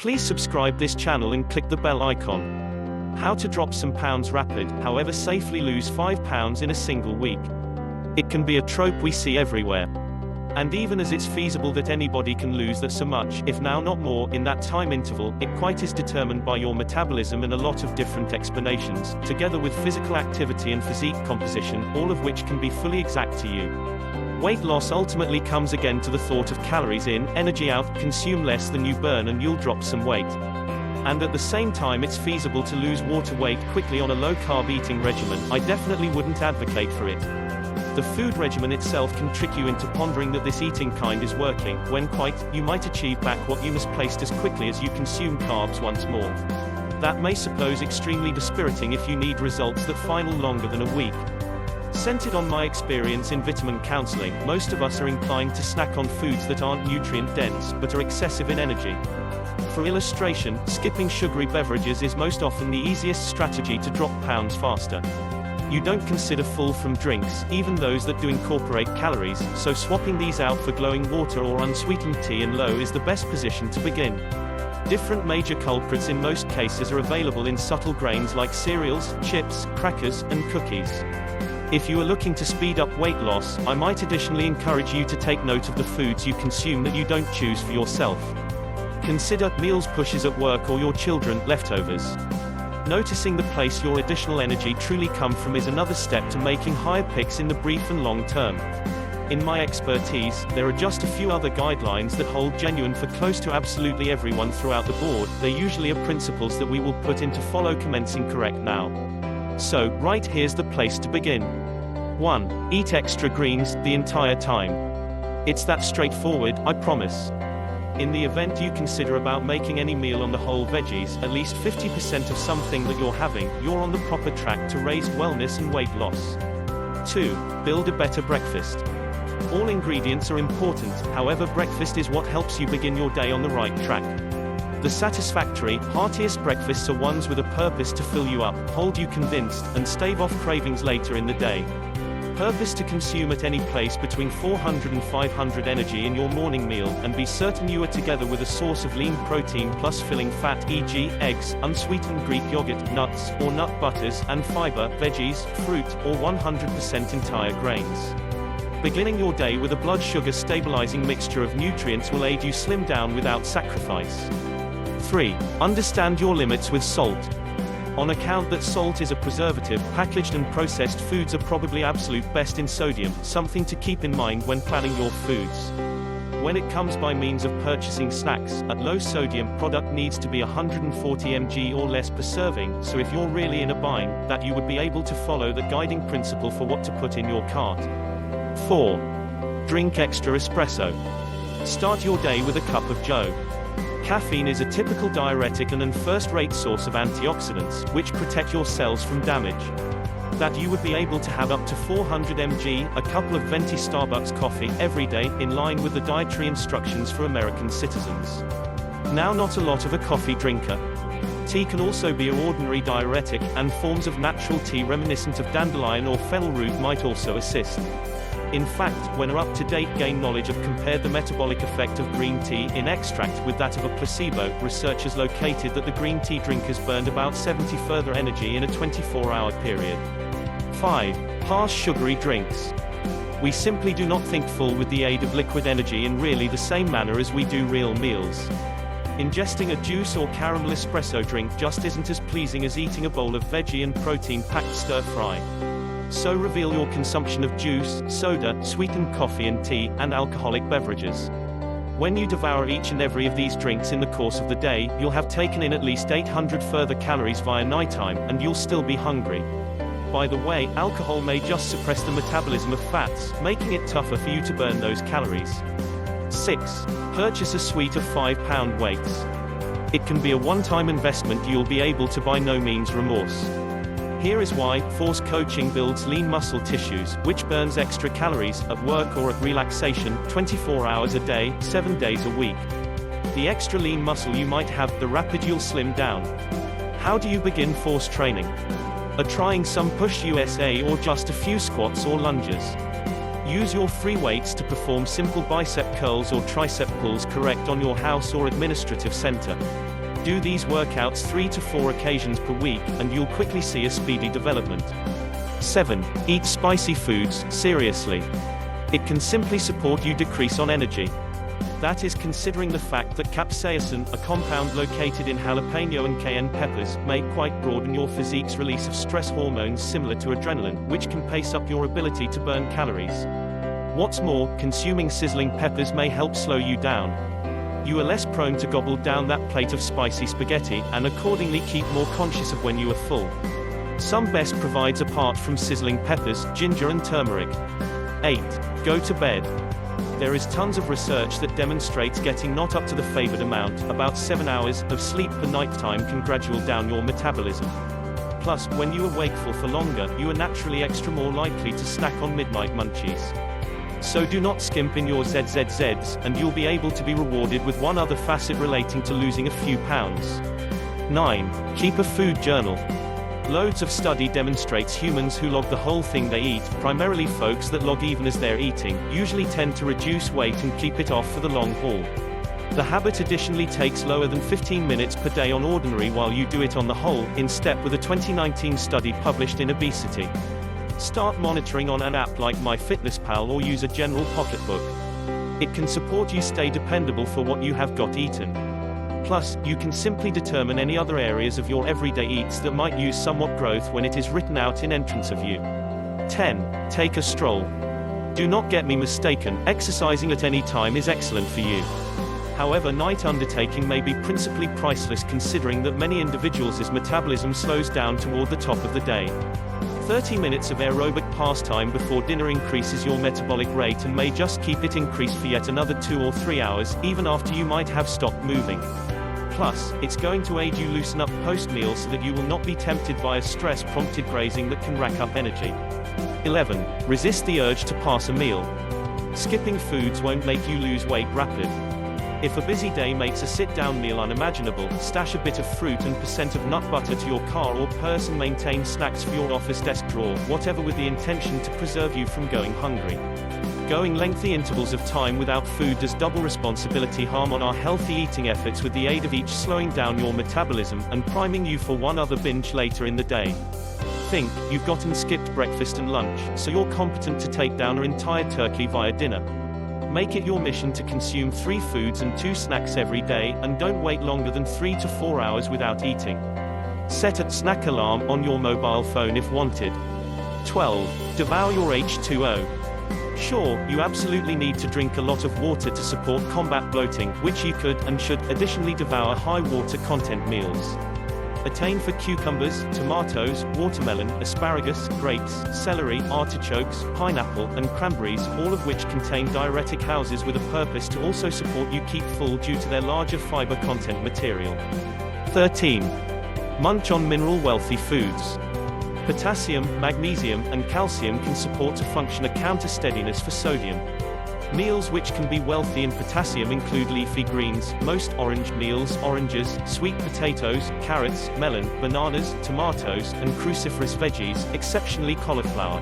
Please subscribe this channel and click the bell icon. How to drop some pounds rapid, however safely lose 5 pounds in a single week. It can be a trope we see everywhere. And even as it's feasible that anybody can lose that so much, if now not more, in that time interval, it quite is determined by your metabolism and a lot of different explanations, together with physical activity and physique composition, all of which can be fully exact to you. Weight loss ultimately comes again to the thought of calories in, energy out, consume less than you burn and you'll drop some weight. And at the same time it's feasible to lose water weight quickly on a low-carb eating regimen. I definitely wouldn't advocate for it. The food regimen itself can trick you into pondering that this eating kind is working, when quite, you might achieve back what you misplaced as quickly as you consume carbs once more. That may suppose extremely dispiriting if you need results that final longer than a week. Centered on my experience in vitamin counseling, most of us are inclined to snack on foods that aren't nutrient-dense, but are excessive in energy. For illustration, skipping sugary beverages is most often the easiest strategy to drop pounds faster. You don't consider full from drinks, even those that do incorporate calories, so swapping these out for glowing water or unsweetened tea and low is the best position to begin. Different major culprits in most cases are available in subtle grains like cereals, chips, crackers, and cookies. If you are looking to speed up weight loss, I might additionally encourage you to take note of the foods you consume that you don't choose for yourself. Consider meals pushes at work or your children, leftovers. Noticing the place your additional energy truly come from is another step to making higher picks in the brief and long term. In my expertise, there are just a few other guidelines that hold genuine for close to absolutely everyone throughout the board. They usually are principles that we will put into follow commencing correct now. So, right here's the place to begin. 1. Eat extra greens the entire time. It's that straightforward, I promise. In the event you consider about making any meal on the whole veggies, at least 50% of something that you're having, you're on the proper track to raised wellness and weight loss. 2. Build a better breakfast. All ingredients are important, however breakfast is what helps you begin your day on the right track. The satisfactory, heartiest breakfasts are ones with a purpose to fill you up, hold you convinced, and stave off cravings later in the day. Purpose to consume at any place between 400 and 500 energy in your morning meal, and be certain you are together with a source of lean protein plus filling fat, e.g., eggs, unsweetened Greek yogurt, nuts, or nut butters, and fiber, veggies, fruit, or 100% entire grains. Beginning your day with a blood sugar stabilizing mixture of nutrients will aid you slim down without sacrifice. 3. Understand your limits with salt. On account that salt is a preservative, packaged and processed foods are probably absolute best in sodium, something to keep in mind when planning your foods. When it comes by means of purchasing snacks, a low sodium product needs to be 140 mg or less per serving, so if you're really in a bind, that you would be able to follow the guiding principle for what to put in your cart. 4. Drink extra espresso. Start your day with a cup of joe. Caffeine is a typical diuretic and first-rate source of antioxidants, which protect your cells from damage. That you would be able to have up to 400 mg, a couple of venti Starbucks coffee, every day, in line with the dietary instructions for American citizens. Now not a lot of a coffee drinker. Tea can also be an ordinary diuretic, and forms of natural tea reminiscent of dandelion or fennel root might also assist. In fact, when up-to-date gain knowledge have compared the metabolic effect of green tea in extract with that of a placebo, researchers located that the green tea drinkers burned about 70 further energy in a 24-hour period. 5. Harsh sugary drinks. We simply do not think full with the aid of liquid energy in really the same manner as we do real meals. Ingesting a juice or caramel espresso drink just isn't as pleasing as eating a bowl of veggie and protein-packed stir-fry. So reveal your consumption of juice, soda, sweetened coffee and tea, and alcoholic beverages. When you devour each and every of these drinks in the course of the day, you'll have taken in at least 800 further calories via nighttime, and you'll still be hungry. By the way, alcohol may just suppress the metabolism of fats, making it tougher for you to burn those calories. 6. Purchase a suite of 5-pound weights. It can be a one-time investment you'll be able to by no means remorse. Here is why. Force coaching builds lean muscle tissues, which burns extra calories, at work or at relaxation, 24 hours a day, 7 days a week. The extra lean muscle you might have, the rapid you'll slim down. How do you begin force training? Trying some push USA or just a few squats or lunges. Use your free weights to perform simple bicep curls or tricep pulls correct on your house or administrative center. Do these workouts 3 to 4 occasions per week, and you'll quickly see a speedy development. 7. Eat spicy foods, seriously. It can simply support you decrease on energy. That is considering the fact that capsaicin, a compound located in jalapeno and cayenne peppers, may quite broaden your physique's release of stress hormones similar to adrenaline, which can pace up your ability to burn calories. What's more, consuming sizzling peppers may help slow you down. You are less prone to gobble down that plate of spicy spaghetti, and accordingly keep more conscious of when you are full. Some best provides apart from sizzling peppers, ginger and turmeric. 8. Go to bed. There is tons of research that demonstrates getting not up to the favored amount, about 7 hours, of sleep per nighttime can graduate down your metabolism. Plus, when you are wakeful for longer, you are naturally extra more likely to snack on midnight munchies. So do not skimp in your ZZZs, and you'll be able to be rewarded with one other facet relating to losing a few pounds. 9. Keep a food journal. Loads of study demonstrates humans who log the whole thing they eat, primarily folks that log even as they're eating, usually tend to reduce weight and keep it off for the long haul. The habit additionally takes lower than 15 minutes per day on ordinary while you do it on the whole, in step with a 2019 study published in Obesity. Start monitoring on an app like MyFitnessPal or use a general pocketbook. It can support you stay dependable for what you have got eaten. Plus, you can simply determine any other areas of your everyday eats that might use somewhat growth when it is written out in entrance of you. 10. Take a stroll. Do not get me mistaken, exercising at any time is excellent for you. However, night undertaking may be principally priceless considering that many individuals' metabolism slows down toward the top of the day. 30 minutes of aerobic pastime before dinner increases your metabolic rate and may just keep it increased for yet another 2 or 3 hours, even after you might have stopped moving. Plus, it's going to aid you loosen up post-meal so that you will not be tempted by a stress-prompted grazing that can rack up energy. 11. Resist the urge to pass a meal. Skipping foods won't make you lose weight rapid. If a busy day makes a sit-down meal unimaginable, stash a bit of fruit and % of nut butter to your car or purse and maintain snacks for your office desk drawer, whatever with the intention to preserve you from going hungry. Going lengthy intervals of time without food does double responsibility harm on our healthy eating efforts with the aid of each slowing down your metabolism, and priming you for one other binge later in the day. Think, you've gotten skipped breakfast and lunch, so you're competent to take down an entire turkey via dinner. Make it your mission to consume 3 foods and 2 snacks every day, and don't wait longer than 3 to 4 hours without eating. Set a snack alarm on your mobile phone if wanted. 12. Devour your H2O. Sure, you absolutely need to drink a lot of water to support combat bloating, which you could, and should, additionally devour high water content meals. Attain for cucumbers, tomatoes, watermelon, asparagus, grapes, celery, artichokes, pineapple, and cranberries, all of which contain diuretic houses with a purpose to also support you keep full due to their larger fiber content material. 13. Munch on mineral-wealthy foods. Potassium, magnesium, and calcium can support a function of counter-steadiness for sodium. Meals which can be wealthy in potassium include leafy greens, most orange meals, oranges, sweet potatoes, carrots, melon, bananas, tomatoes, and cruciferous veggies, exceptionally cauliflower.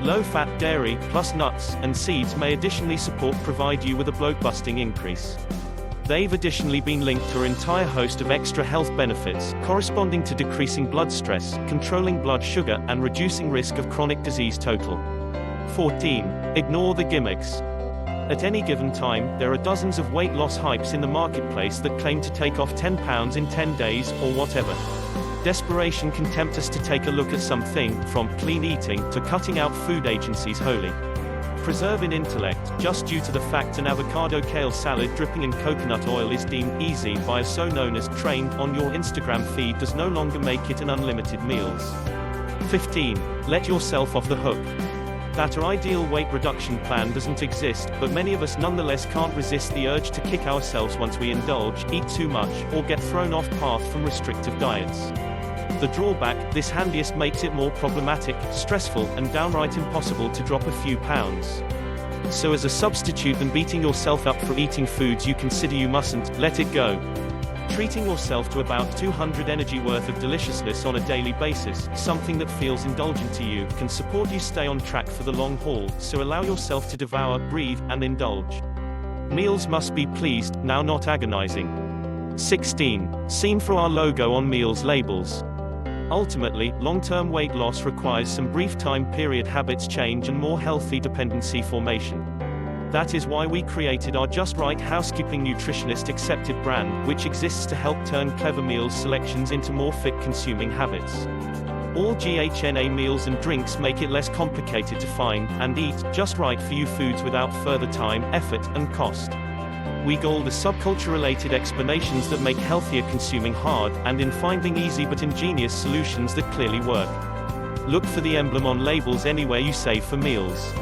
Low-fat dairy, plus nuts, and seeds may additionally provide you with a bloat-busting increase. They've additionally been linked to an entire host of extra health benefits, corresponding to decreasing blood stress, controlling blood sugar, and reducing risk of chronic disease total. 14. Ignore the gimmicks. At any given time, there are dozens of weight loss hypes in the marketplace that claim to take off 10 pounds in 10 days, or whatever. Desperation can tempt us to take a look at something, from clean eating to cutting out food agencies wholly. Preserve in intellect, just due to the fact an avocado kale salad dripping in coconut oil is deemed easy by a so-known as trained on your Instagram feed does no longer make it an unlimited meals. 15. Let yourself off the hook. That our ideal weight reduction plan doesn't exist, but many of us nonetheless can't resist the urge to kick ourselves once we indulge, eat too much, or get thrown off path from restrictive diets. The drawback, this handiest makes it more problematic, stressful, and downright impossible to drop a few pounds. So as a substitute than beating yourself up for eating foods you consider you mustn't, let it go. Treating yourself to about 200 energy worth of deliciousness on a daily basis, something that feels indulgent to you, can support you stay on track for the long haul, so allow yourself to devour, breathe, and indulge. Meals must be pleased, now not agonizing. 16. Seen for our logo on meals labels. Ultimately, long-term weight loss requires some brief time period habits change and more healthy dependency formation. That is why we created our Just Right housekeeping nutritionist accepted brand, which exists to help turn clever meals selections into more fit consuming habits. All GHNA meals and drinks make it less complicated to find and eat just right for you foods without further time, effort, and cost. We goal the subculture-related explanations that make healthier consuming hard, and in finding easy but ingenious solutions that clearly work. Look for the emblem on labels anywhere you save for meals.